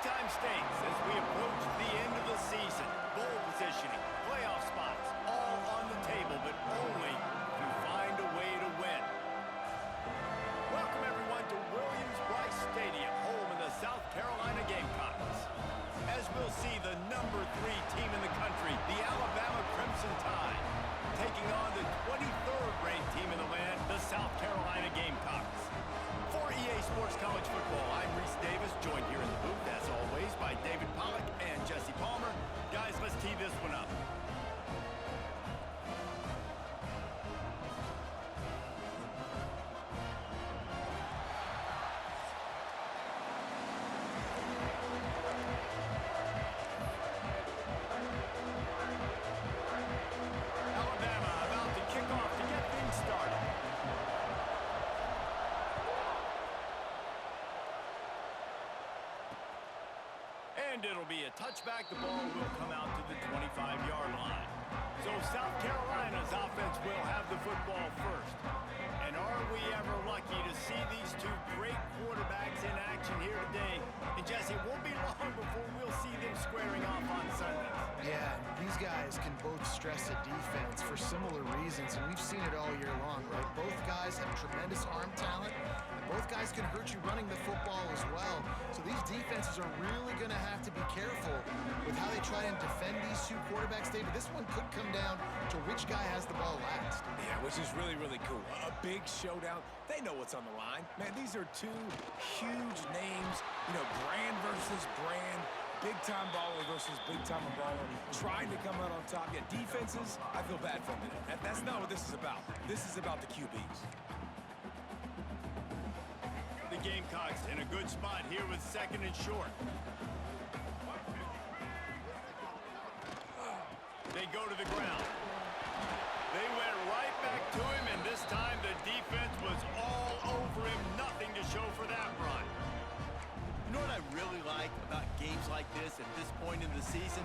time stakes as we approach the end of the season. Bowl positioning, playoff spots, all on the table, but only if you find a way to win. Welcome, everyone, to Williams-Brice Stadium, home of the South Carolina Gamecocks. As we'll see the number 3 team in the country, the Alabama Crimson Tide, taking on the 23rd ranked team in the land, the South Carolina Gamecocks. For EA Sports College Football, I'm Reese Davis, joined here in the booth, as always, by David Pollack and Jesse Palmer. Guys, let's tee this one up. Alabama about to kick off to get things started. And it'll be a touchback. The ball will come out to the 25-yard line. So South Carolina's offense will have the football first. And are we ever lucky to see these two great quarterbacks in action here today? And Jesse, it won't be long before we'll see them squaring off on Sundays. Yeah, these guys can both stress a defense for similar reasons, and we've seen it all year long, right? Both guys have tremendous arm talent, and both guys can hurt you running the football as well. So these defenses are really going to have to be careful with how they try and defend these two quarterbacks, David. This one could come down to which guy has the ball last. Yeah, which is really, really cool. A big showdown. They know what's on the line. Man, these are two huge names, you know, brand versus brand. Big-time baller versus big-time baller, trying to come out on top. Yeah, defenses, I feel bad for a minute. That's not what this is about. This is about the QBs. The Gamecocks in a good spot here with 2nd and short. They go to the ground. They went right back to him, and this time the defense was all over him. Nothing to show for that run. You know what I really like about games like this at this point in the season?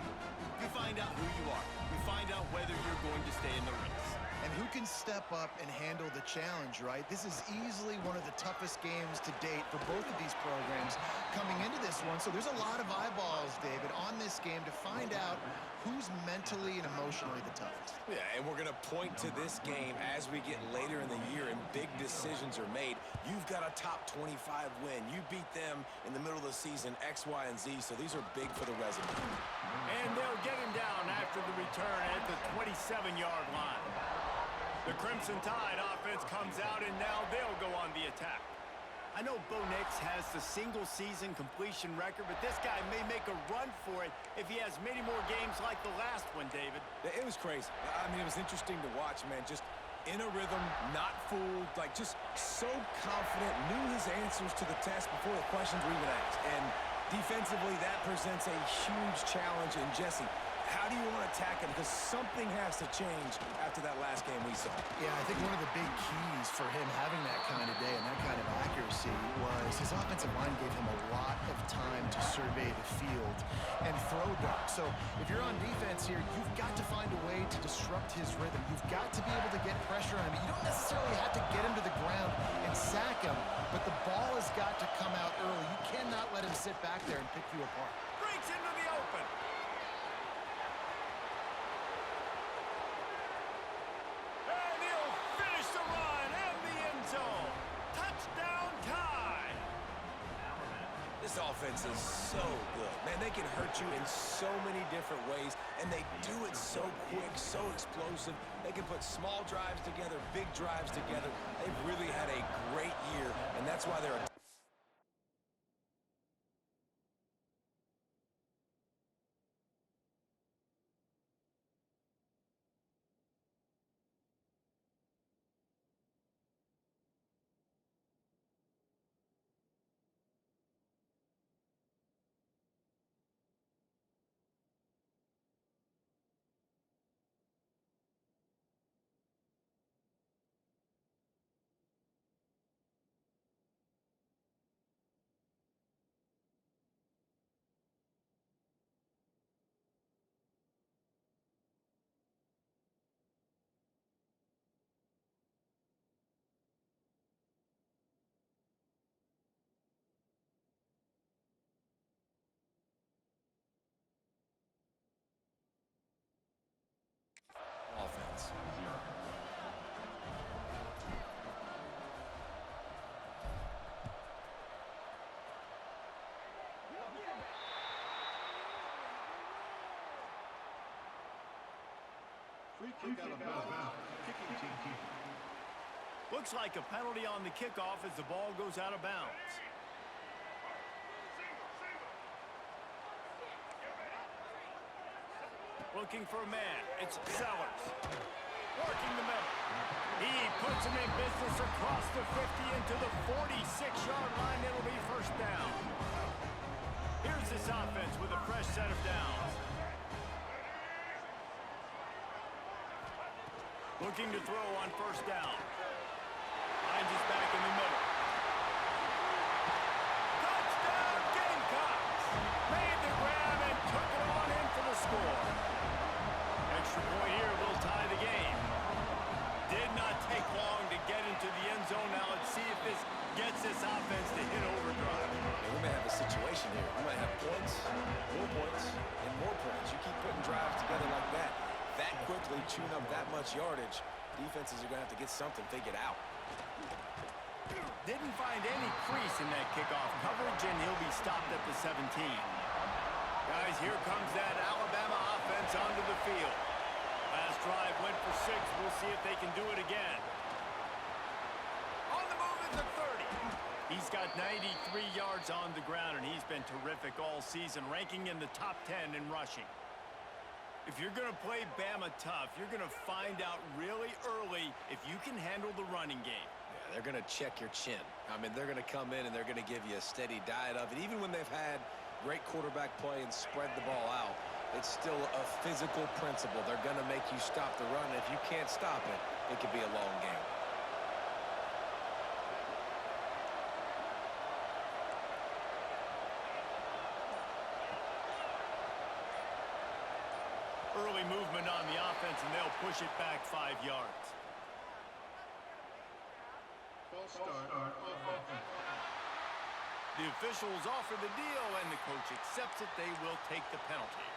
You find out who you are. You find out whether you're going to stay in the race. And who can step up and handle the challenge, right? This is easily one of the toughest games to date for both of these programs coming into this one. So there's a lot of eyeballs, David, on this game to find out who's mentally and emotionally the toughest. Yeah, and we're going to point to this game as we get later in the year and big decisions are made. You've got a top 25 win. You beat them in the middle of the season, X, Y, and Z, so these are big for the resume. And they'll get him down after the return at the 27-yard line. The Crimson Tide offense comes out, and now they'll go on the attack. I know Bo Nix has the single-season completion record, but this guy may make a run for it if he has many more games like the last one, David. It was crazy. I mean, it was interesting to watch, man. Just in a rhythm, not fooled, like just so confident, knew his answers to the test before the questions were even asked. And defensively, that presents a huge challenge. And Jesse, how do you want to attack him? Because something has to change after that last game we saw. Yeah, I think one of the big keys for him having that kind of day and that kind of accuracy was his offensive line gave him a lot of time to survey the field and throw dart. So if you're on defense here, you've got to find a way to disrupt his rhythm. You've got to be able to get pressure on him. You don't necessarily have to get him to the ground and sack him, but the ball has got to come out early. You cannot let him sit back there and pick you apart. Breaks into the open. This offense is so good. Man, they can hurt you in so many different ways, and they do it so quick, so explosive. They can put small drives together, big drives together. They've really had a great year, and that's why they're a Free kick out of bounds. Kicking team. Looks like a penalty on the kickoff as the ball goes out of bounds. Looking for a man. It's Sellers. Working the middle. He puts him in business across the 50 into the 46-yard line. It'll be first down. Here's this offense with a fresh set of downs. Looking to throw on first down. Finds his back in the middle. Touchdown, Gamecocks! Made the grab and took it on in for the score. Extra point here will tie the game. Did not take long to get into the end zone. Now let's see if this gets this offense to hit overdrive. We may have a situation here. We might have points, and more points. You keep putting drives together like that quickly, chewing up that much yardage, defenses are going to have to get something figured out. Didn't find any crease in that kickoff coverage, and he'll be stopped at the 17. Guys, here comes that Alabama offense onto the field. Last drive went for 6. We'll see if they can do it again. On the move at the 30. He's got 93 yards on the ground, and he's been terrific all season, ranking in the top 10 in rushing. If you're going to play Bama tough, you're going to find out really early if you can handle the running game. Yeah, they're going to check your chin. I mean, they're going to come in and they're going to give you a steady diet of it. Even when they've had great quarterback play and spread the ball out, it's still a physical principle. They're going to make you stop the run. If you can't stop it, it could be a long game. Early movement on the offense, and they'll push it back 5 yards. False start on offense. The officials offer the deal, and the coach accepts it. They will take the penalty.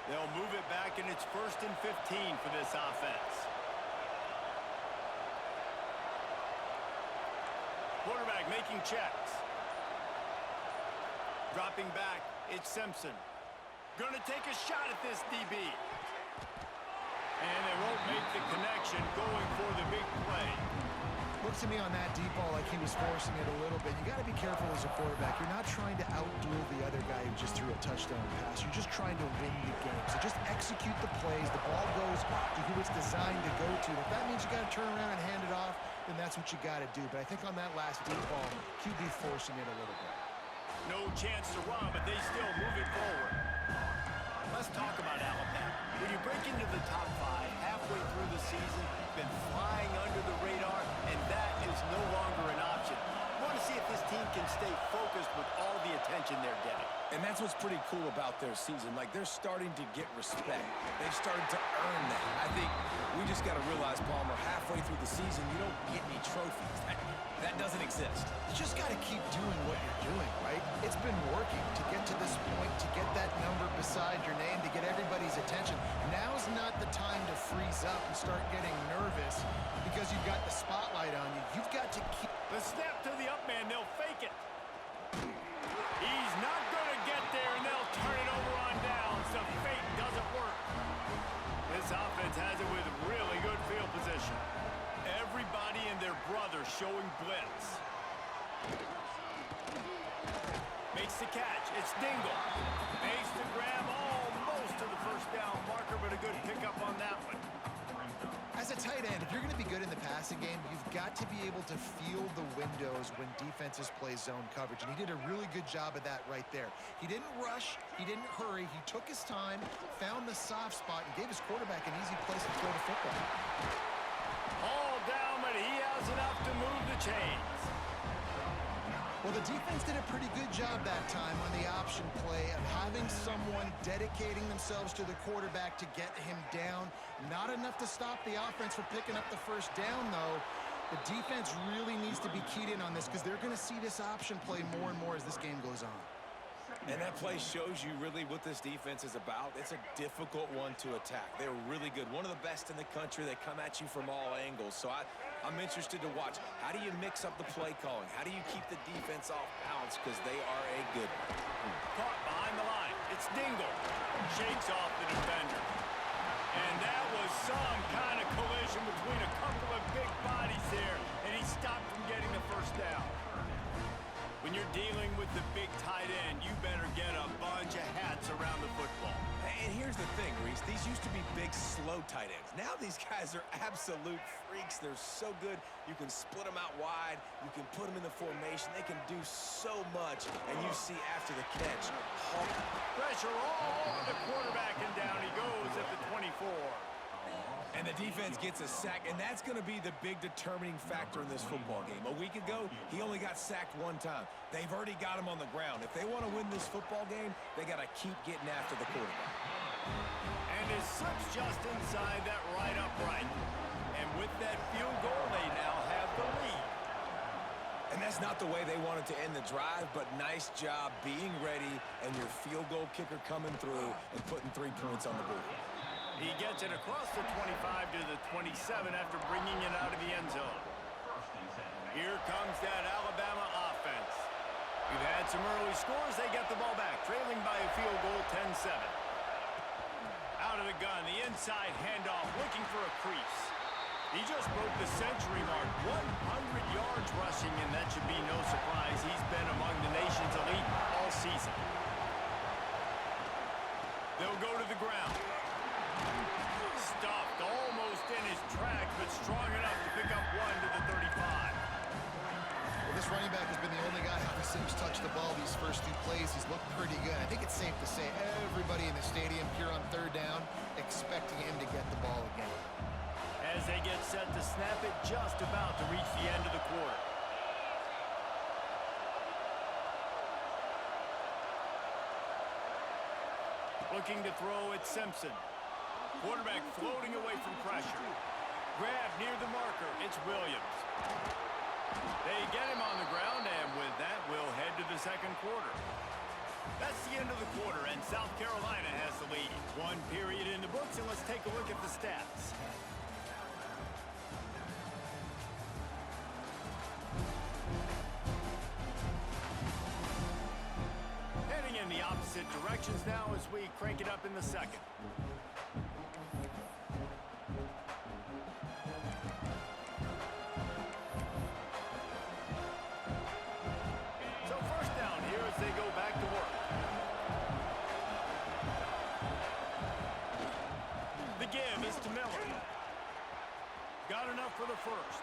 They'll move it back, and it's 1st and 15 for this offense. Quarterback making checks. Dropping back, it's Simpson. Gonna take a shot at this DB. And they won't make the connection, going for the big play. Looks to me on that deep ball like he was forcing it a little bit. You got to be careful as a quarterback. You're not trying to outduel the other guy who just threw a touchdown pass. You're just trying to win the game. So just execute the plays. The ball goes to who it's designed to go to. If that means you got to turn around and hand it off, then that's what you got to do. But I think on that last deep ball, QB forcing it a little bit. No chance to run, but they still move it forward. Let's talk about Alabama. When you break into the top 5 halfway through the season, been flying under the radar, and that is no longer an option. You want to see if this team can stay focused with all the attention they're getting. And that's what's pretty cool about their season. Like, they're starting to get respect. They've started to earn that. I think we just got to realize, Palmer, halfway through the season, you don't get any trophies. That doesn't exist. You just got to keep doing what you're doing, right? It's been working to get to this point, to get that number beside your name, to get everybody's attention. Now's not the time to freeze up and start getting nervous because you've got the spotlight on you. You've got to keep... The snap to the up man, they'll fake it. He's not going to get there, and they'll turn it over on downs. The fake doesn't work. This offense has it with really good field position. Everybody and their brother showing blitz. Makes the catch. It's Dingle. Makes the grab almost to the first down marker, but a good pickup on that one. As a tight end, if you're going to be good in the passing game, you've got to be able to feel the windows when defenses play zone coverage, and he did a really good job of that right there. He didn't rush. He didn't hurry. He took his time, found the soft spot, and gave his quarterback an easy place to throw the football. All down, but he has enough to move the chains. Well, the defense did a pretty good job that time on the option play of having someone dedicating themselves to the quarterback to get him down. Not enough to stop the offense from picking up the first down, though. The defense really needs to be keyed in on this because they're going to see this option play more and more as this game goes on. And that play shows you really what this defense is about. It's a difficult one to attack. They're really good. One of the best in the country. They come at you from all angles. So I'm interested to watch. How do you mix up the play calling? How do you keep the defense off balance? Because they are a good one. Caught behind the line. It's Dingle. Shakes off the defender. And that was some kind of collision between a couple of big bodies there, and he stopped from getting the first down. When you're dealing with the big tight end, you better get a bunch of hats around the football. And here's the thing, Reese. These used to be big, slow tight ends. Now these guys are absolute freaks. They're so good. You can split them out wide. You can put them in the formation. They can do so much. And you see after the catch, pressure all on the quarterback, and down he goes at the 24. and the defense gets a sack, and that's going to be the big determining factor in this football game. A week ago, he only got sacked one time. They've already got him on the ground. If they want to win this football game, they got to keep getting after the quarterback. And it slips just inside that right upright. And with that field goal, they now have the lead. And that's not the way they wanted to end the drive, but nice job being ready and your field goal kicker coming through and putting 3 points on the board. He gets it across the 25 to the 27 after bringing it out of the end zone. Here comes that Alabama offense. We've had some early scores. They get the ball back, trailing by a field goal, 10-7. Out of the gun, the inside handoff, looking for a crease. He just broke the century mark, 100 yards rushing, and that should be no surprise. He's been among the nation's elite all season. They'll go to the ground. Stopped almost in his tracks, but strong enough to pick up 1 to the 35. Well, this running back has been the only guy obviously who's touched the ball these first 2 plays. He's looked pretty good. I think it's safe to say everybody in the stadium here on 3rd down expecting him to get the ball again. As they get set to snap it, just about to reach the end of the quarter. Looking to throw at Simpson. Quarterback floating away from pressure. Grab near the marker. It's Williams. They get him on the ground, and with that, we'll head to the 2nd quarter. That's the end of the quarter, and South Carolina has the lead. 1 period in the books, and let's take a look at the stats. Heading in the opposite directions now as we crank it up in the 2nd. Got enough for the first.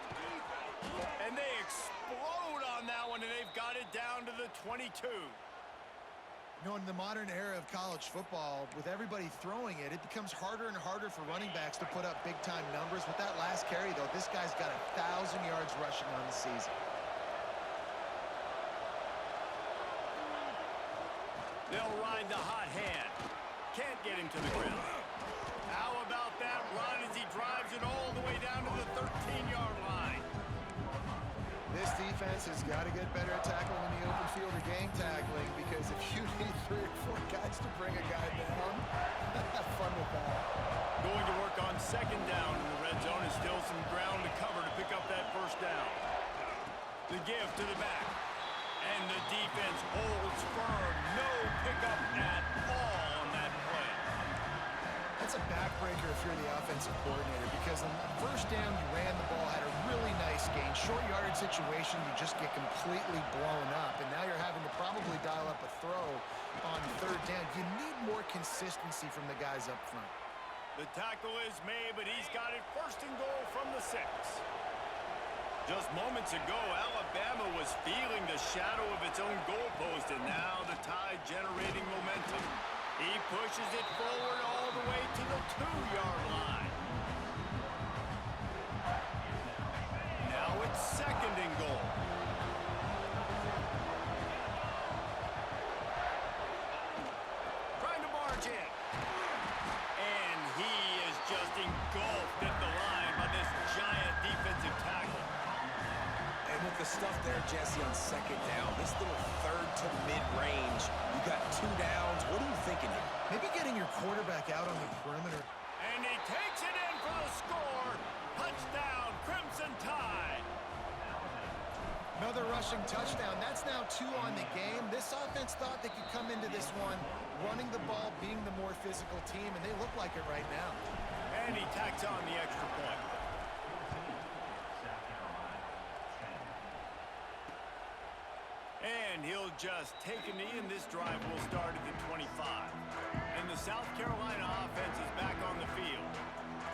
And they explode on that one, and they've got it down to the 22. You know, in the modern era of college football, with everybody throwing it, it becomes harder and harder for running backs to put up big-time numbers. With that last carry, though, this guy's got 1,000 yards rushing on the season. They'll ride the hot hand. Can't get him to the ground. How about that run as he drives it all the way down to the 13-yard line? This defense has got to get better at tackling in the open field or gang tackling, because if you need 3 or 4 guys to bring a guy down, have fun with that. Going to work on 2nd down in the red zone, and still some ground to cover to pick up that 1st down. The give to the back. And the defense holds firm. No pickup at all on that play. That's a backbreaker if you're the offensive coordinator, because on 1st down, you ran the ball, had a really nice gain. Short yardage situation, you just get completely blown up, and now you're having to probably dial up a throw on 3rd down. You need more consistency from the guys up front. The tackle is made, but he's got it 1st and goal from the 6. Just moments ago, Alabama was feeling the shadow of its own goalpost, and now the Tide generating momentum. He pushes it forward all the way to the 2-yard line. Now it's 2nd and goal. Trying to march in. And he is just engulfed at the line by this giant defensive tackle. And with the stuff there, Jesse, on 2nd down, this little 3rd to mid-range, you got 2 downs. What are you thinking here? Maybe getting your quarterback out on the perimeter. And he takes it in for the score. Touchdown, Crimson Tide. Another rushing touchdown. That's now 2 on the game. This offense thought they could come into this one running the ball, being the more physical team, and they look like it right now. And he tacks on the extra point. And he'll just take a knee, and this drive will start at the 25. And the South Carolina offense is back on the field.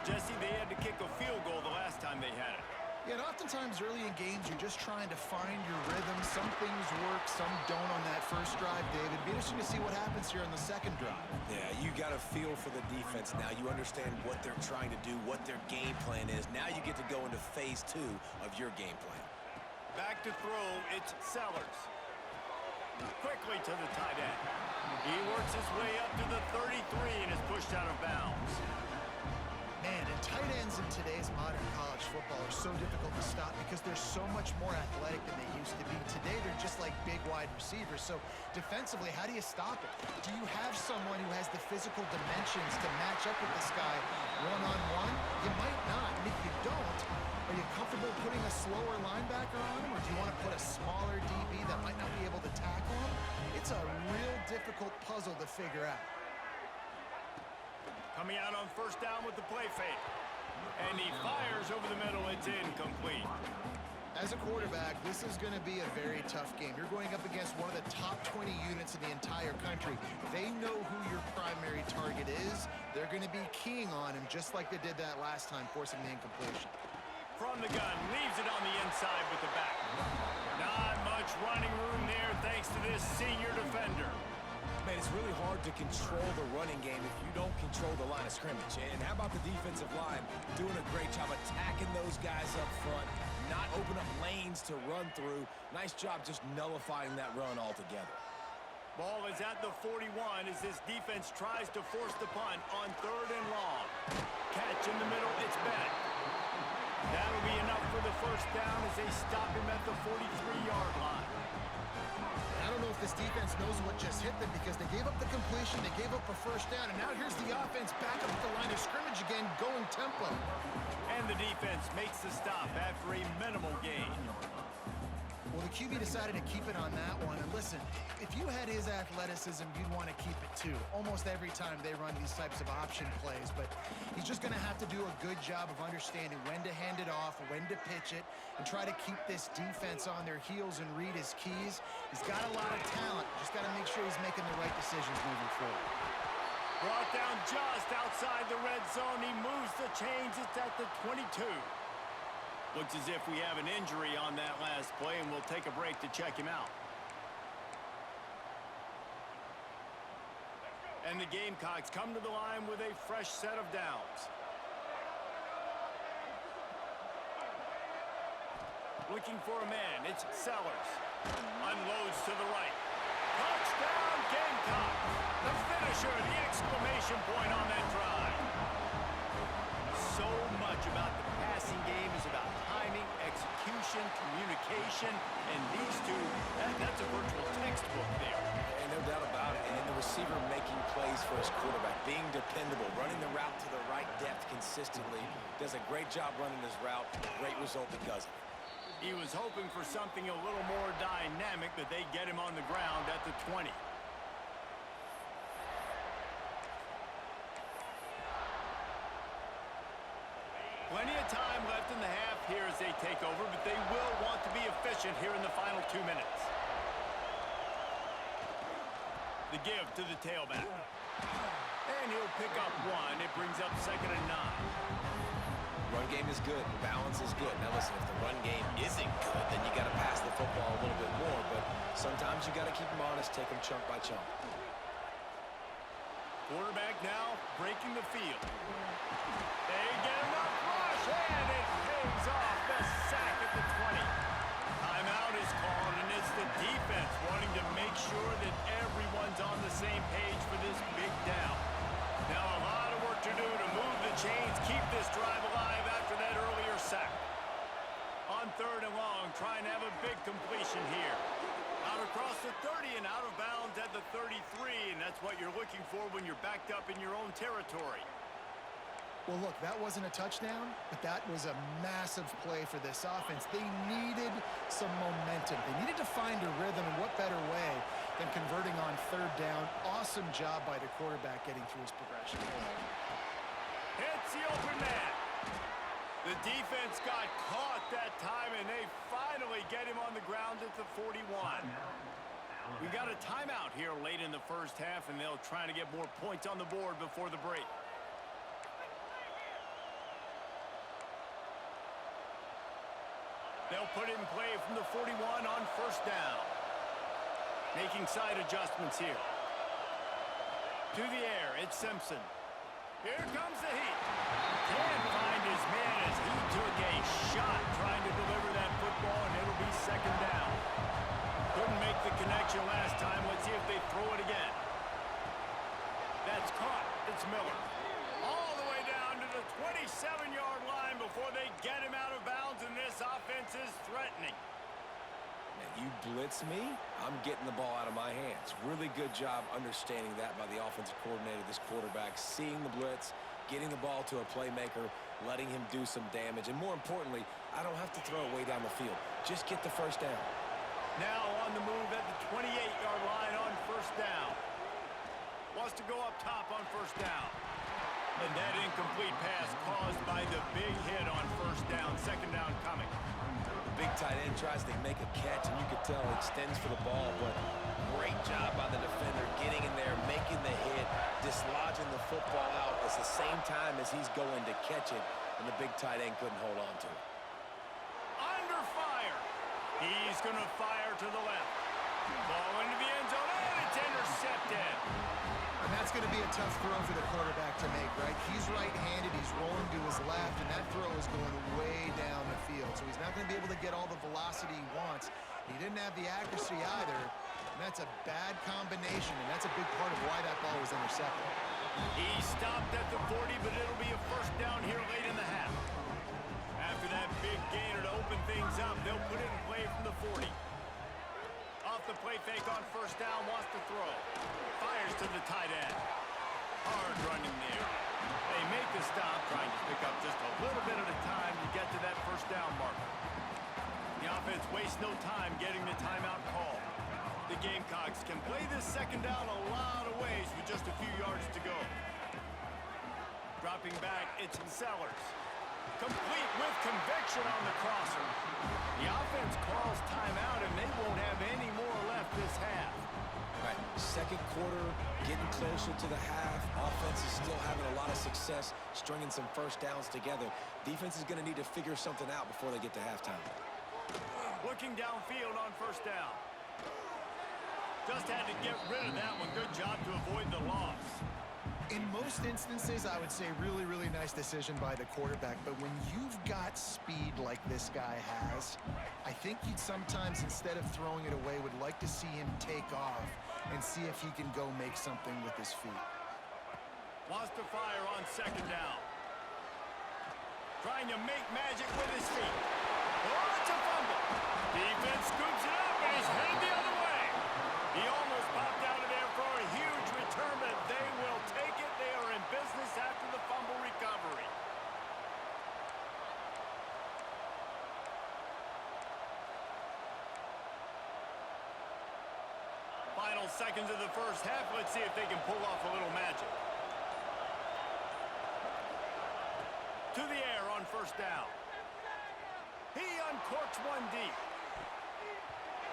Jesse, they had to kick a field goal the last time they had it. Yeah, and oftentimes early in games, you're just trying to find your rhythm. Some things work, some don't on that first drive, David. It'd be interesting to see what happens here on the second drive. Yeah, you got a feel for the defense now. You understand what they're trying to do, what their game plan is. Now you get to go into phase 2 of your game plan. Back to throw, it's Sellers. Quickly to the tight end. He works his way up to the 33 and is pushed out of bounds. Man, and tight ends in today's modern college football are so difficult to stop because they're so much more athletic than they used to be. Today, they're just like big wide receivers. So defensively, how do you stop it? Do you have someone who has the physical dimensions to match up with this guy one-on-one? You might not. And if you don't, are you comfortable putting a slower linebacker on him, or do you want to put a smaller DB that might not be able to tackle him? It's a real difficult puzzle to figure out. Coming out on first down with the play fake. And he fires over the middle. It's incomplete. As a quarterback, this is going to be a very tough game. You're going up against one of the top 20 units in the entire country. They know who your primary target is. They're going to be keying on him just like they did that last time, forcing the incompletion. From the gun, leaves it on the inside with the back. Not much running room there thanks to this senior defender. Man, it's really hard to control the running game if you don't control the line of scrimmage. And how about the defensive line doing a great job attacking those guys up front, not open up lanes to run through. Nice job just nullifying that run altogether. Ball is at the 41 as this defense tries to force the punt on 3rd and long. Catch in the middle, it's Bennett. That'll be enough for the first down as they stop him at the 43-yard line. I don't know if this defense knows what just hit them because they gave up the completion, they gave up a first down, and now here's the offense back up at the line of scrimmage again, going tempo. And the defense makes the stop after a minimal gain. Well, the QB decided to keep it on that one. And listen, if you had his athleticism, you'd want to keep it too. Almost every time they run these types of option plays. But he's just going to have to do a good job of understanding when to hand it off, when to pitch it, and try to keep this defense on their heels and read his keys. He's got a lot of talent. Just got to make sure he's making the right decisions moving forward. Brought down just outside the red zone. He moves the chains. It's at the 22. Looks as if we have an injury on that last play, and we'll take a break to check him out. And the Gamecocks come to the line with a fresh set of downs. Looking for a man, it's Sellers. Unloads to the right. Touchdown, Gamecocks! The finisher, the exclamation point on that drive. So much about the passing game is about timing, execution, communication, and these two, that's a virtual textbook there. And no doubt about it. And the receiver making plays for his quarterback, being dependable, running the route to the right depth consistently, does a great job running his route. Great result because of it. He was hoping for something a little more dynamic, but they get him on the ground at the 20. Plenty of time left in the half here as they take over, but they will want to be efficient here in the final 2 minutes. The give to the tailback. And he'll pick up one. It brings up 2nd and 9. Run game is good. Balance is good. Now listen, if the run game isn't good, then you got to pass the football a little bit more. But sometimes you got to keep them honest, take them chunk by chunk. Quarterback now breaking the field. They get enough rush, and it pays off. The sack at the 20. Timeout is called, and it's the defense wanting to make sure that everyone's on the same page for this big down. Now a lot of work to do to move the chains, keep this drive alive after that earlier sack. On 3rd and long, trying to have a big completion here. Out across the 30 and out of bounds at the 33, and that's what you're looking for when you're backed up in your own territory. Well, look, that wasn't a touchdown, but that was a massive play for this offense. They needed some momentum. They needed to find a rhythm, and what better way Then converting on third down. Awesome job by the quarterback getting through his progression. Hits the open man. The defense got caught that time, and they finally get him on the ground at the 41. We got a timeout here late in the first half, and they'll try to get more points on the board before the break. They'll put it in play from the 41 on first down. Making side adjustments here. To the air, it's Simpson. Here comes the heat. Can't find his man as he took a shot trying to deliver that football, and it'll be second down. Couldn't make the connection last time. Let's see if they throw it again. That's caught. It's Miller. All the way down to the 27-yard line before they get him out of bounds, and this offense is threatening. Man, you blitz me, I'm getting the ball out of my hands. Really good job understanding that by the offensive coordinator, this quarterback, seeing the blitz, getting the ball to a playmaker, letting him do some damage. And more importantly, I don't have to throw it way down the field. Just get the first down. Now on the move at the 28-yard line on first down. Wants to go up top on first down. And that incomplete pass caused by the big hit on first down. Second down coming. Big tight end tries to make a catch, and you could tell he extends for the ball, but great job by the defender getting in there, making the hit, dislodging the football out at the same time as he's going to catch it, and the big tight end couldn't hold on to it. Under fire. He's going to fire to the left. Ball into the end zone, and it's intercepted. And that's going to be a tough throw for the quarterback to make, right? He's right-handed, he's rolling to his left, and that throw is going way down the field. So he's not going to be able to get all the velocity he wants. He didn't have the accuracy either, and that's a bad combination, and that's a big part of why that ball was intercepted. He stopped at the 40, but it'll be a first down here late in the half. After that big gainer to open things up, they'll put it in play from the 40. Off the play fake on first down, wants to throw. Fires to the tight end. Hard running there. They make the stop, trying to pick up just a little bit at a time to get to that first down marker. The offense wastes no time getting the timeout call. The Gamecocks can play this second down a lot of ways with just a few yards to go. Dropping back, it's Sellers. Complete with conviction on the crosser. The offense calls timeout, and they won't have any more left this half. Right, second quarter, getting closer to the half. Offense is still having a lot of success stringing some first downs together. Defense is going to need to figure something out before they get to halftime. Looking downfield on first down. Just had to get rid of that one. Good job to avoid the loss. In most instances, I would say really, really nice decision by the quarterback. But when you've got speed like this guy has, I think you'd sometimes, instead of throwing it away, would like to see him take off and see if he can go make something with his feet. Wants to fire on second down. Trying to make magic with his feet. Oh, it's a fumble. Defense scoops it up, and he's headed the other way. He almost popped out of there for a huge return, but they will take it. They are in business after the fumble recovery. Final seconds of the first half. Let's see if they can pull off a little magic. To the air on first down. He uncorks one deep.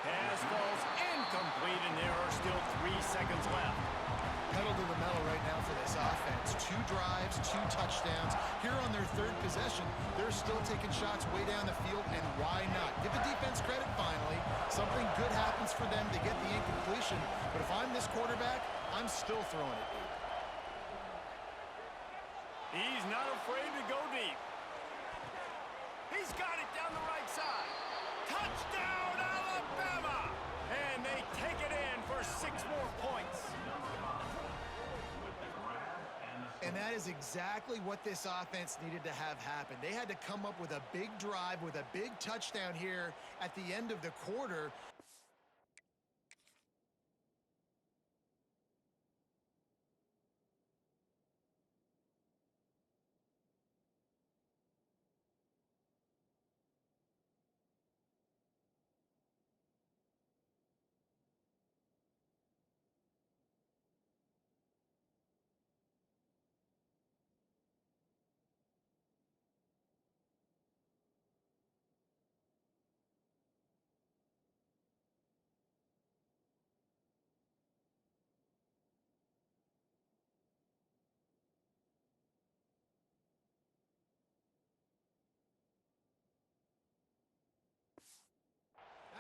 Pass falls incomplete, and there are still 3 seconds left. Pedal to the metal right now for this offense. 2 drives, 2 touchdowns. Here on their third possession, they're still taking shots way down the field, and why not? Give the defense credit finally. Something good happens for them to get the incompletion, but if I'm this quarterback, I'm still throwing it deep. He's not afraid to go deep. He's got it down the right side. Touchdown, Alabama! And they take it in for 6 more points. And that is exactly what this offense needed to have happen. They had to come up with a big drive with a big touchdown here at the end of the quarter.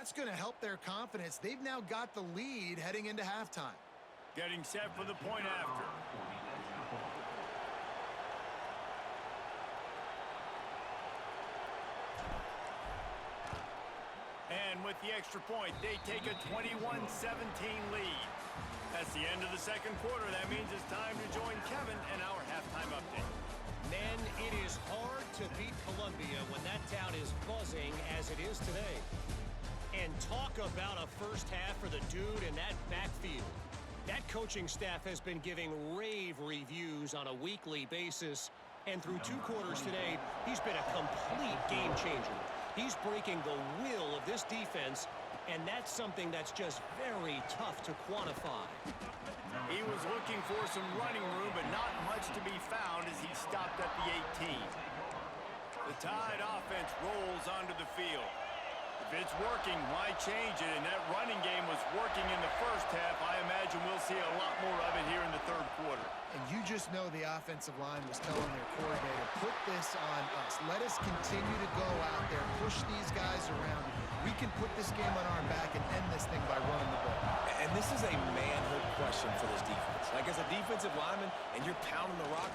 That's going to help their confidence. They've now got the lead heading into halftime. Getting set for the point after. And with the extra point, they take a 21-17 lead. That's the end of the second quarter. That means it's time to join Kevin and our halftime update. Men, it is hard to beat Columbia when that town is buzzing as it is today. And talk about a first half for the dude in that backfield. That coaching staff has been giving rave reviews on a weekly basis. And through 2 quarters today, he's been a complete game changer. He's breaking the will of this defense, and that's something that's just very tough to quantify. He was looking for some running room, but not much to be found as he stopped at the 18. The Tide offense rolls onto the field. If it's working, why change it? And that running game was working in the first half. I imagine we'll see a lot more of it here in the third quarter. And you just know the offensive line was telling their coordinator, put this on us. Let us continue to go out there, push these guys around. We can put this game on our back and end this thing by running the ball. And this is a manhood question for this defense. Like, as a defensive lineman, and you're pounding the rock,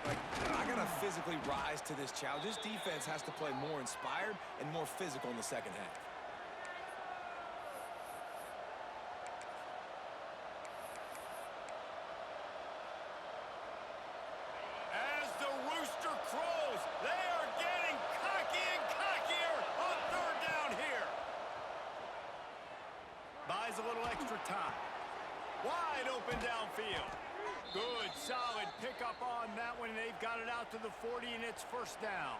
like, I got to physically rise to this challenge. This defense has to play more inspired and more physical in the second half. As the rooster crows, they are getting cocky and cockier on third down here. Buys a little extra time. Wide open downfield. Good, solid pickup on that one. They've got it out to the 40, and it's first down.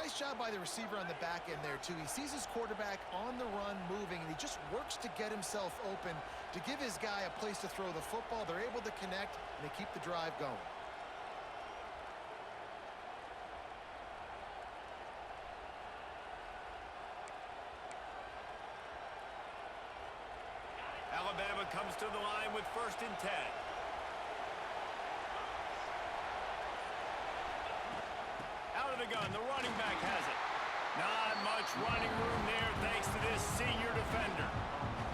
Nice job by the receiver on the back end there, too. He sees his quarterback on the run moving, and he just works to get himself open to give his guy a place to throw the football. They're able to connect, and they keep the drive going. Alabama comes to the line with 1st and 10. Out of the gun, the running back has it. Not much running room there thanks to this senior defender.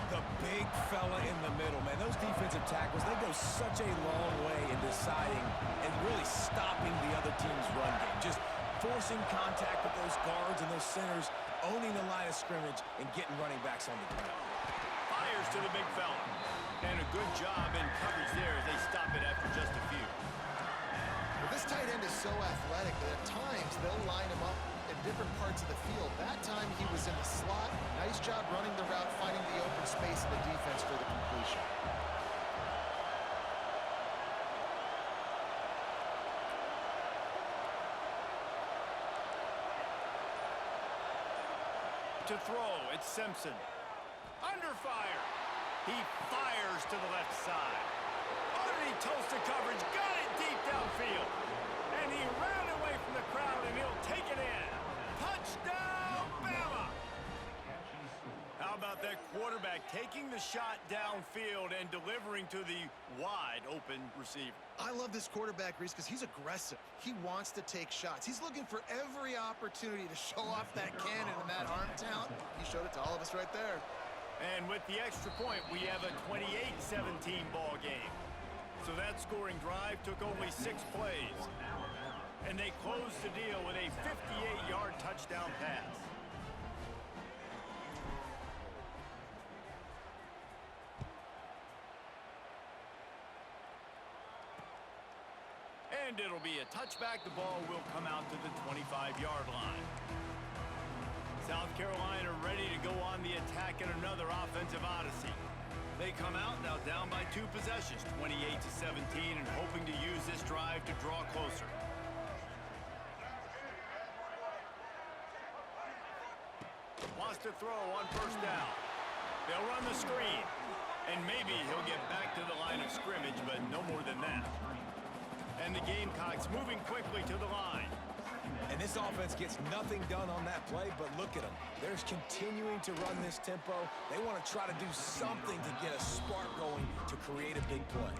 The big fella in the middle, man. Those defensive tackles, they go such a long way in deciding and really stopping the other team's run game. Just forcing contact with those guards and those centers, owning the line of scrimmage, and getting running backs on the ground. Fires to the big fella. And a good job in coverage there as they stop it after just a few. Well, this tight end is so athletic that at times they'll line him up in different parts of the field. That time he was in the slot. Nice job running the route, finding the open space in the defense for the completion. To throw, it's Simpson. Under fire. He fires to the left side. Underneath toasted coverage, got it deep downfield. And he ran away from the crowd, and he'll take it in. Touchdown, Bama! How about that quarterback taking the shot downfield and delivering to the wide open receiver? I love this quarterback, Reese, because he's aggressive. He wants to take shots. He's looking for every opportunity to show off that cannon and that arm talent. He showed it to all of us right there. And with the extra point, we have a 28-17 ball game. So that scoring drive took only 6 plays. And they closed the deal with a 58-yard touchdown pass. And it'll be a touchback. The ball will come out to the 25-yard line. South Carolina ready to go on the attack in another offensive odyssey. They come out now down by 2 possessions, 28-17, and hoping to use this drive to draw closer. Wants to throw on first down. They'll run the screen, and maybe he'll get back to the line of scrimmage, but no more than that. And the Gamecocks moving quickly to the line. And this offense gets nothing done on that play, but look at them. They're continuing to run this tempo. They want to try to do something to get a spark going to create a big play.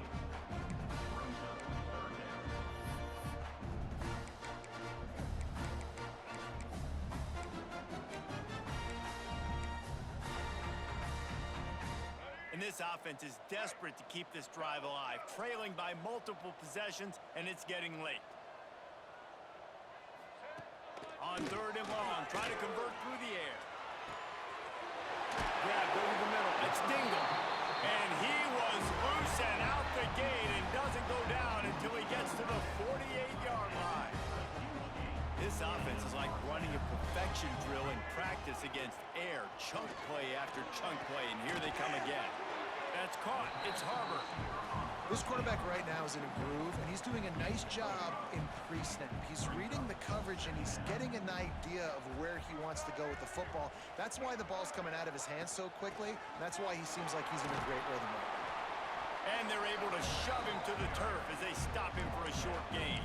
And this offense is desperate to keep this drive alive, trailing by multiple possessions, and it's getting late. On 3rd and long, try to convert through the air. Grabbed over the middle. It's Dingle. And he was loose and out the gate and doesn't go down until he gets to the 48-yard line. This offense is like running a perfection drill in practice against air. Chunk play after chunk play, and here they come again. That's caught. It's Harbor. This quarterback right now is in a groove, and he's doing a nice job in pre-snap. He's reading the coverage, and he's getting an idea of where he wants to go with the football. That's why the ball's coming out of his hands so quickly. That's why he seems like he's in a great rhythm right now. And they're able to shove him to the turf as they stop him for a short gain.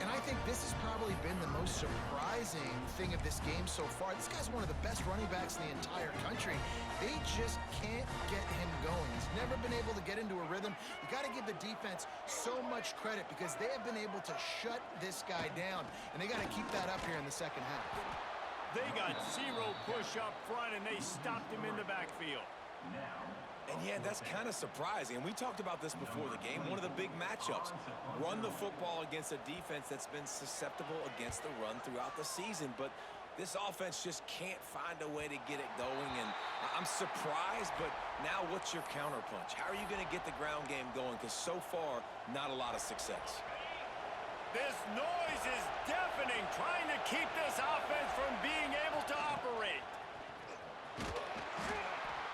And I think this has probably been the most surprising thing of this game so far. This guy's one of the best running backs in the entire country. They just can't get him going. He's never been able to get into a rhythm. You got to give the defense so much credit because they have been able to shut this guy down, and they got to keep that up here in the second half. They got 0 push up front, and they stopped him in the backfield. And yeah, that's kind of surprising. And we talked about this before the game. One of the big matchups. Run the football against a defense that's been susceptible against the run throughout the season. But this offense just can't find a way to get it going. And I'm surprised, but now what's your counterpunch? How are you going to get the ground game going? Because so far, not a lot of success. This noise is deafening, trying to keep this offense from being able to operate.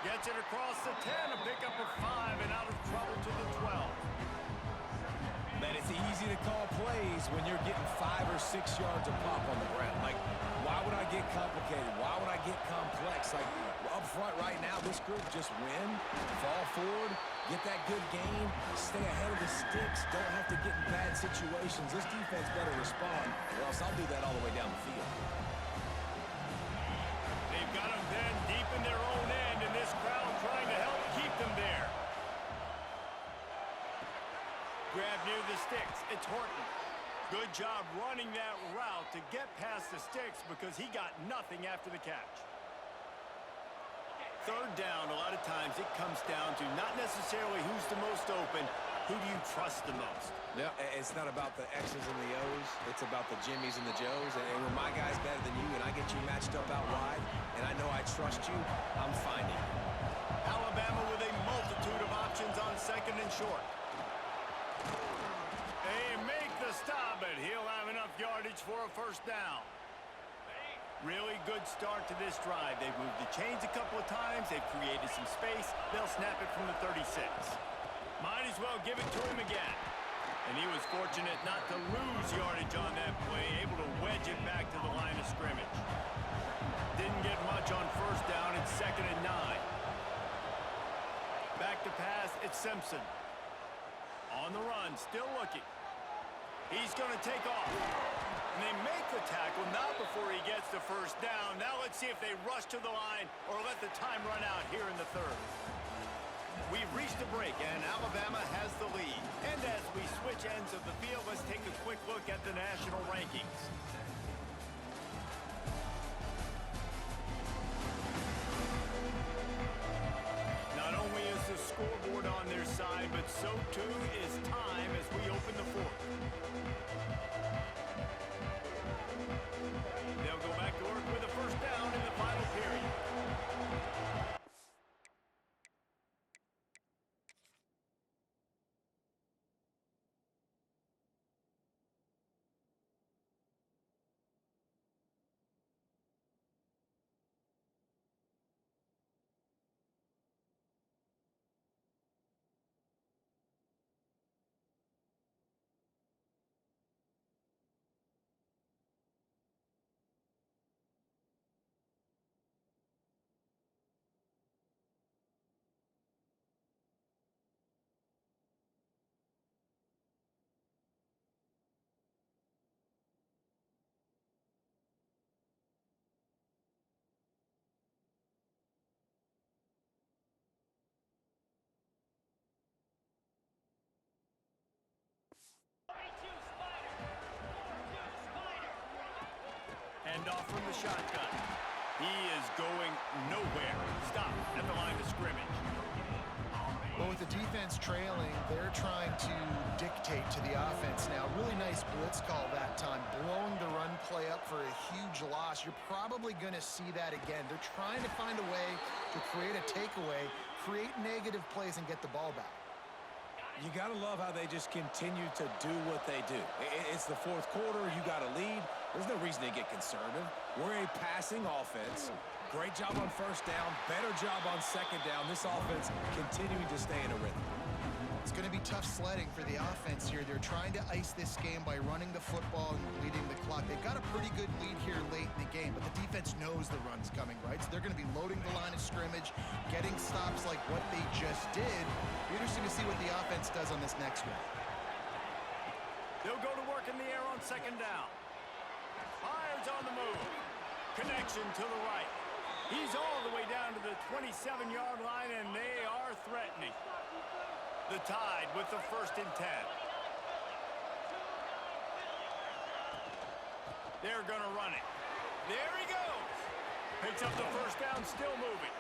Gets it across the 10, a pickup of 5, and out of trouble to the 12. Man, it's easy to call plays when you're getting 5 or 6 yards of pop on the ground. Like, why would I get complicated? Why would I get complex? Like, up front right now, this group just win, fall forward, get that good gain, stay ahead of the sticks, don't have to get in bad situations. This defense better respond, or else I'll do that all the way down the field. They've got them then deep in their own end, and this crowd trying to help keep them there. Grab near the sticks. It's Horton. Good job running that route to get past the sticks because he got nothing after the catch. 3rd down, a lot of times it comes down to not necessarily who's the most open, who do you trust the most? Yeah, it's not about the X's and the O's. It's about the Jimmies and the Joes. And when my guy's better than you and I get you matched up out wide and I know I trust you, I'm finding you. Alabama with a multitude of options on 2nd and short. They make the stop, but he'll have enough yardage for a 1st down. Really good start to this drive. They've moved the chains a couple of times. They've created some space. They'll snap it from the 36. Might as well give it to him again. And he was fortunate not to lose yardage on that play, able to wedge it back to the line of scrimmage. Didn't get much on 1st down. It's 2nd and 9. Back to pass, it's Simpson. On the run, still looking. He's going to take off. And they make the tackle, not before he gets the 1st down. Now let's see if they rush to the line or let the time run out here in the 3rd. We've reached a break, and Alabama has the lead. And as we switch ends of the field, let's take a quick look at the national rankings. Not only is the scoreboard on their side, but so too is time as we open the 4th. They'll go back to work with a 1st down in the final period. Hand off from the shotgun. He is going nowhere. Stop at the line of scrimmage. Well, with the defense trailing, they're trying to dictate to the offense now. Really nice blitz call that time, blowing the run play up for a huge loss. You're probably going to see that again. They're trying to find a way to create a takeaway, create negative plays, and get the ball back. You got to love how they just continue to do what they do. It's the fourth quarter. You got a lead. There's no reason to get conservative. We're a passing offense. Great job on first down. Better job on second down. This offense continuing to stay in a rhythm. It's going to be tough sledding for the offense here. They're trying to ice this game by running the football and leading the clock. They've got a pretty good lead here late in the game, but the defense knows the run's coming, right? So they're going to be loading the line of scrimmage, getting stops like what they just did. Be interesting to see what the offense does on this next one. They'll go to work in the air on second down. Fires on the move. Connection to the right. He's all the way down to the 27-yard line, and they are threatening. The Tide with the 1st and 10. They're going to run it. There he goes. Picks up the first down, still moving.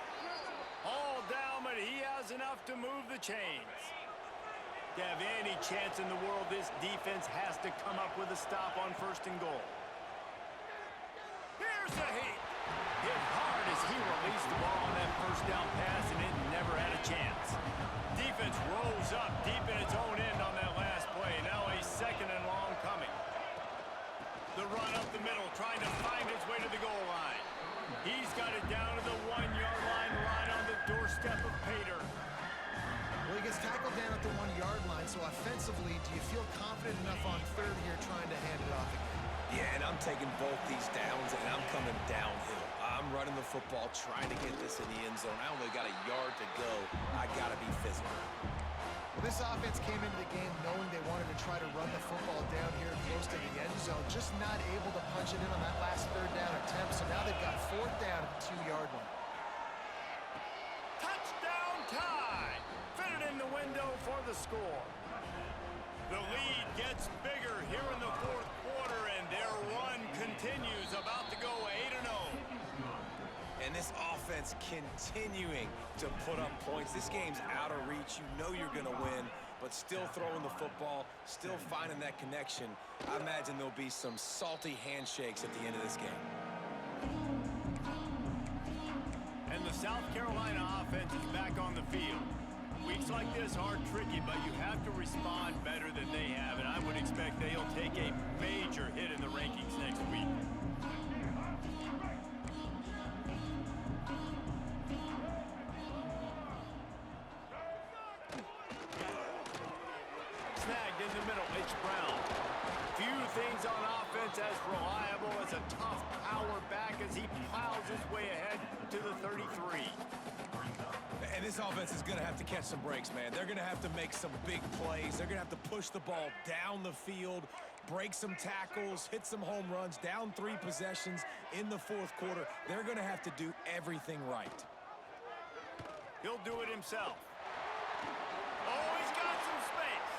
All down, but he has enough to move the chains. To have any chance in the world, this defense has to come up with a stop on 1st and goal. Here's the heat. Hit hard as he released the ball on that first down pass, and it never had a chance. Defense rose up deep in its own end on that last play. Now a 2nd and long coming. The run up the middle, trying to find his way to the goal line. He's got it down to the 1-yard line, right on the doorstep of Pater. Well, he gets tackled down at the 1-yard line, so offensively, do you feel confident enough on 3rd here trying to hand it off again? Yeah, and I'm taking both these downs, and I'm coming downhill. I'm running the football, trying to get this in the end zone. I only got a yard to go. I got to be physical. Well, this offense came into the game knowing they wanted to try to run the football down here close to the end zone, just not able to punch it in on that last 3rd down attempt. So now they've got 4th down at the 2-yard line. Touchdown Tide! Fitted in the window for the score. The lead gets bigger here in the 4th quarter, and their run continues, about to go 8-0. And this offense continuing to put up points. This game's out of reach. You know you're going to win, but still throwing the football, still finding that connection. I imagine there'll be some salty handshakes at the end of this game. And the South Carolina offense is back on the field. Weeks like this are tricky, but you have to respond better than they have, and I would expect they'll take a major hit in the rankings next week. Snagged in the middle, it's Brown. Few things on offense as reliable as a tough power back as he plows his way ahead to the 33. And this offense is going to have to catch some breaks, man. They're going to have to make some big plays. They're going to have to push the ball down the field, break some tackles, hit some home runs, down 3 possessions in the 4th quarter. They're going to have to do everything right. He'll do it himself. Oh, he's got some space.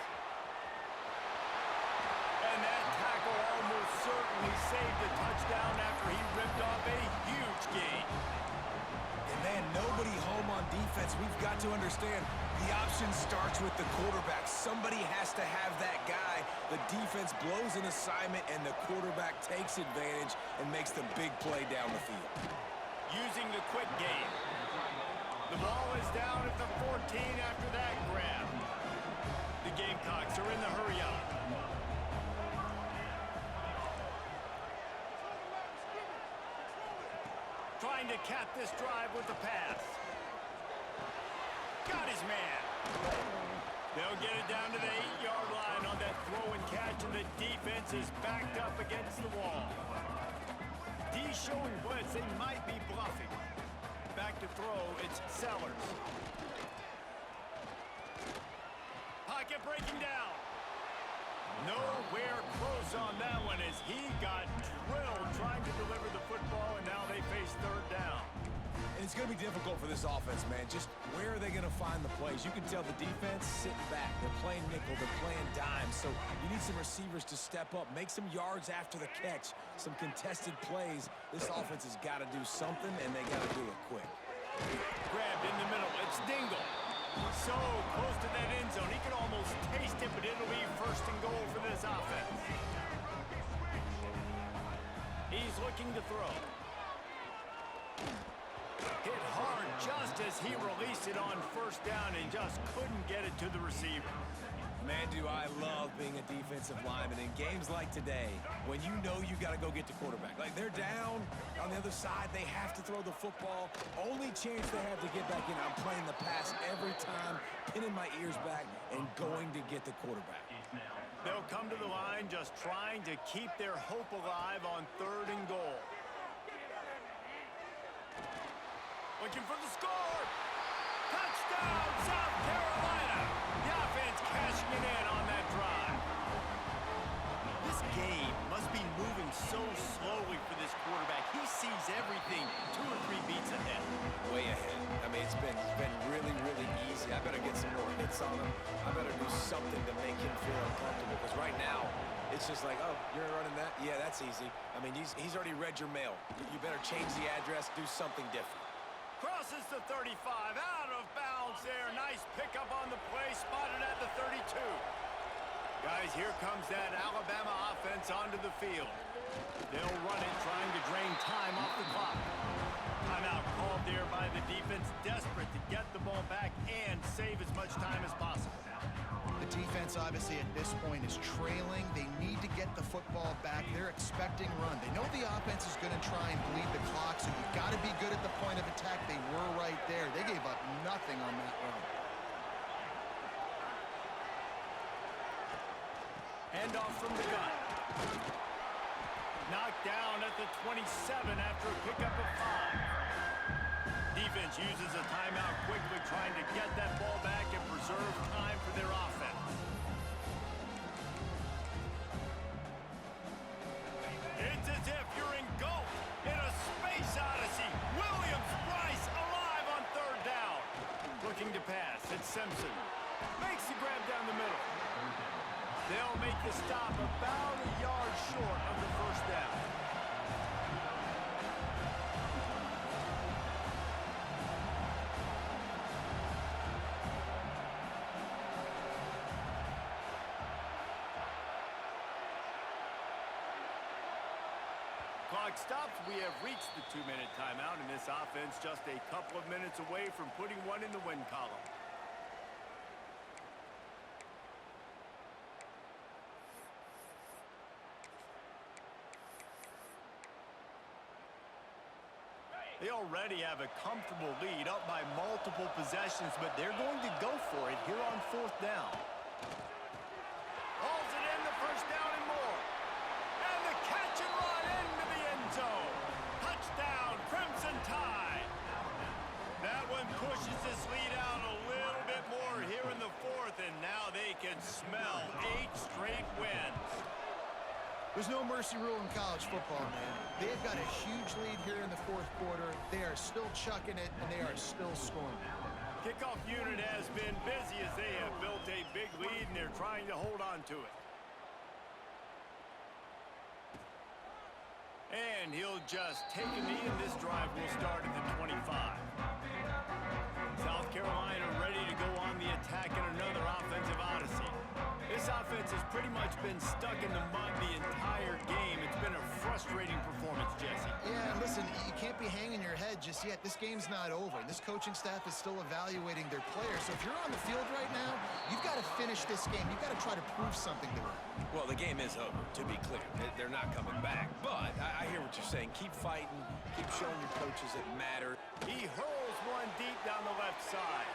And that tackle almost certainly saved the touchdown after he ripped off a huge gain. Man, nobody home on defense. We've got to understand the option starts with the quarterback. Somebody has to have that guy. The defense blows an assignment, and the quarterback takes advantage and makes the big play down the field. Using the quick game. The ball is down at the 14 after that grab. The Gamecocks are in the hurry up. Trying to cap this drive with the pass. Got his man. They'll get it down to the 8-yard line on that throw and catch, and the defense is backed up against the wall. D showing blitz, they might be bluffing. Back to throw, it's Sellers. Pocket breaking down. Nowhere close on that one as he got drilled trying to deliver the football, and now they face 3rd down. And it's going to be difficult for this offense, man. Just where are they going to find the plays? You can tell the defense sitting back. They're playing nickel. They're playing dime. So you need some receivers to step up, make some yards after the catch, some contested plays. This offense has got to do something, and they got to do it quick. Grabbed in the middle. It's Dingle. So close to that end zone. He can almost taste it, but it'll be first and goal for this offense. He's looking to throw. Hit hard just as he released it on first down and just couldn't get it to the receiver. Man, do I love being a defensive lineman in games like today when you know you got to go get the quarterback. Like, they're down on the other side. They have to throw the football. Only chance they have to get back in. I'm playing the pass every time, pinning my ears back and going to get the quarterback. They'll come to the line just trying to keep their hope alive on 3rd and goal. Looking for the score. Touchdown, South Carolina. The offense cashing it in on that drive. This game must be moving so slowly for this quarterback. He sees everything 2 or 3 beats ahead. Way ahead. I mean, it's been really, really easy. I better get some more hits on him. I better do something to make him feel uncomfortable. Because right now, it's just like, oh, you're running that? Yeah, that's easy. I mean, he's already read your mail. You better change the address, do something different. Crosses the 35, out of bounds there. Nice pickup on the play, spotted at the 32. Guys, here comes that Alabama offense onto the field. They'll run it, trying to drain time off the clock. Timeout called there by the defense, desperate to get the ball back and save as much time as possible. The defense, obviously, at this point is trailing. They need to get the football back. They're expecting run. They know the offense is going to try and bleed the clock, so you've got to be good at the point of attack. They were right there. They gave up nothing on that run. Handoff from the gun. Knocked down at the 27 after a pickup of 5. Defense uses a timeout quickly, trying to get that ball back and preserve time for their offense. It's as if you're engulfed in a space odyssey. Williams-Brice alive on 3rd down. Looking to pass. It's Simpson. Makes the grab down the middle. They'll make the stop about a yard short of the first down. Clock stops. We have reached the 2-minute timeout, and this offense just a couple of minutes away from putting one in the win column. They already have a comfortable lead, up by multiple possessions, but they're going to go for it here on 4th down. Hauls it in, the first down and more. And the catch and run into the end zone. Touchdown, Crimson Tide. That one pushes this lead out a little bit more here in the 4th, and now they can smell 8 straight wins. There's no mercy rule in college football, man. They've got a huge lead here in the 4th quarter. They are still chucking it, and they are still scoring. Kickoff unit has been busy as they have built a big lead, and they're trying to hold on to it. And he'll just take a knee, and this drive will start at the 25. South Carolina ready to go on the attack in another offensive odyssey. This offense has pretty much been stuck in the mud the entire game. It's been a frustrating performance, Jesse. Yeah, listen, you can't be hanging your head just yet. This game's not over. This coaching staff is still evaluating their players. So if you're on the field right now, you've got to finish this game. You've got to try to prove something to them. Well, the game is over, to be clear. They're not coming back. But I hear what you're saying. Keep fighting. Keep showing your coaches it matters. He hurls one deep down the left side.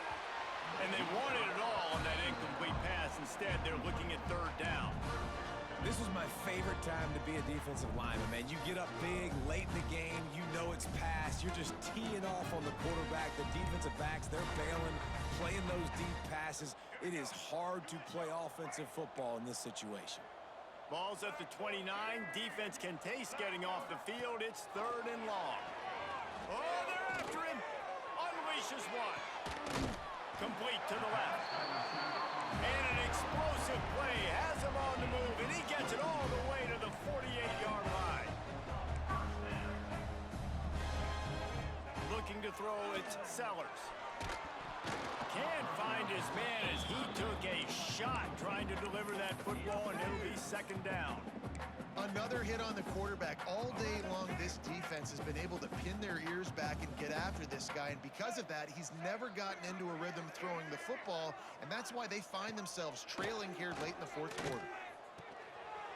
And they wanted it all on that incomplete pass. Instead, they're looking at 3rd down. This was my favorite time to be a defensive lineman, man. You get up big, late in the game, you know it's past. You're just teeing off on the quarterback. The defensive backs, they're bailing, playing those deep passes. It is hard to play offensive football in this situation. Ball's at the 29. Defense can taste getting off the field. It's 3rd and long. Oh, they're after him. Rushes one. Complete to the left. And an explosive play has him on the move, and he gets it all the way to the 48-yard line. Looking to throw, it's Sellers. Can't find his man as he took a shot trying to deliver that football, and it'll be second down. Another hit on the quarterback. All day long, this defense has been able to pin their ears back and get after this guy, and because of that, he's never gotten into a rhythm throwing the football, and that's why they find themselves trailing here late in the fourth quarter.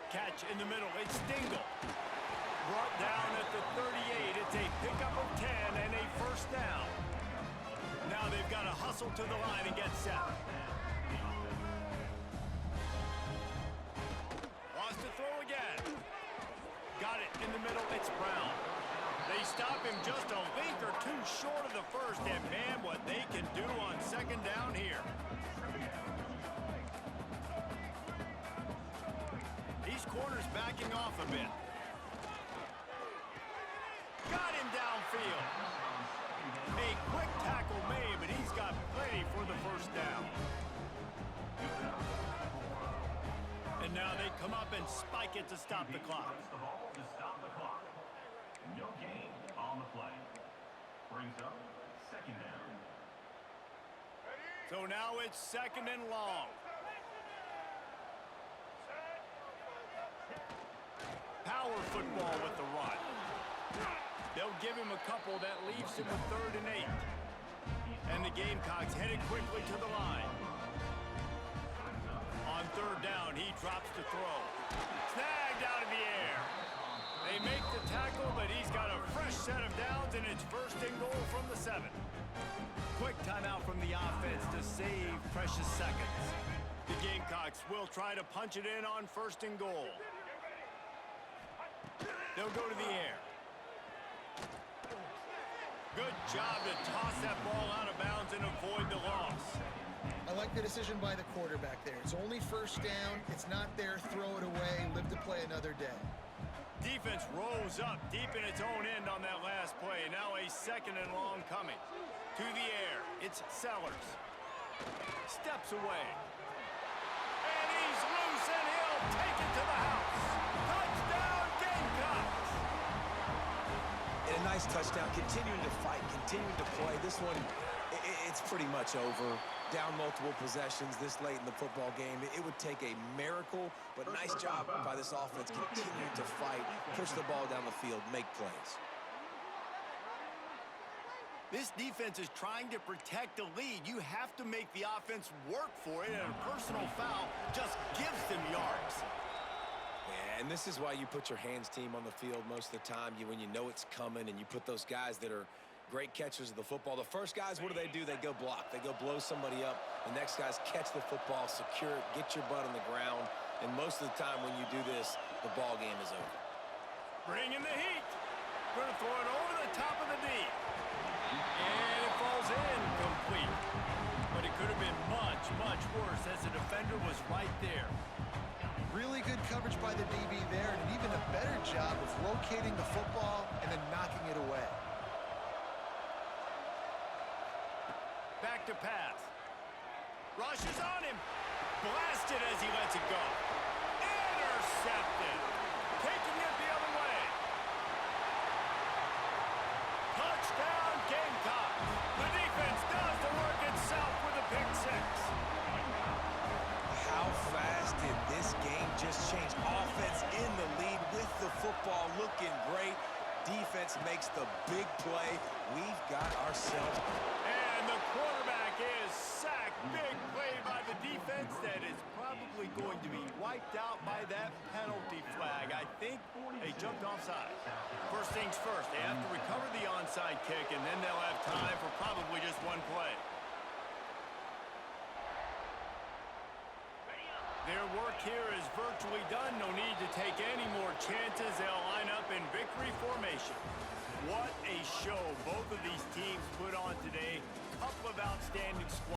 Catch in the middle, it's Dingle. Brought down at the 38. It's a pickup of 10 and a first down. Now they've got to hustle to the line and get set. Wants to throw again. Got it in the middle. It's Brown. They stop him just a link or two short of the first, and man, what they can do on second down here. These corners backing off a bit. Got him downfield. A quick tackle made, but he's got plenty for the first down. And now they come up and spike it to stop the clock. No gain on the play. Brings up second down. So now it's second and long. Power football with the run. They'll give him a couple that leaves him with 3rd and 8. And the Gamecocks headed quickly to the line. On 3rd down, he drops to throw. Snagged out of the air. They make the tackle, but he's got a fresh set of downs, and it's 1st and goal from the 7. Quick timeout from the offense to save precious seconds. The Gamecocks will try to punch it in on 1st and goal. They'll go to the air. Good job to toss that ball out of bounds and avoid the loss. I like the decision by the quarterback there. It's only 1st down. It's not there. Throw it away. Live to play another day. Defense rose up deep in its own end on that last play. Now a 2nd and long coming. To the air. It's Sellers. Steps away. And he's loose, and he'll take it to the house. Touchdown, Gamecocks! And a nice touchdown, continuing to fight, continuing to play. This one, it's pretty much over. Down multiple possessions this late in the football game. It would take a miracle, but nice job by this offense continuing to fight, push the ball down the field, make plays. This defense is trying to protect the lead. You have to make the offense work for it, and a personal foul just gives them yards. Yeah, and this is why you put your hands team on the field most of the time. When you know it's coming, and you put those guys that are great catchers of the football. The first guys, what do? They go block. They go blow somebody up. The next guys catch the football, secure it, get your butt on the ground. And most of the time when you do this, the ball game is over. Bring in the heat. Going to throw it over the top of the D. And it falls in complete. But it could have been much, much worse as the defender was right there. Really good coverage by the DB there, and even a better job of locating the football and then knocking it away. Back to pass. Rush is on him. Blasted as he lets it go. Intercepted. Taking it the other way. Touchdown, Gamecocks. The defense does the work itself with a pick 6. How fast did this game just change? Offense in the lead with the football looking great. Defense makes the big play. We've got ourselves. And the quarterback is sacked. Big play by the defense that is probably going to be wiped out by that penalty flag. I think they jumped offside. First things first, they have to recover the onside kick, and then they'll have time for probably just one play. Their work here is virtually done. No need to take any more chances. They'll line up in victory formation. What a show both of these teams put on today. Couple of outstanding squads.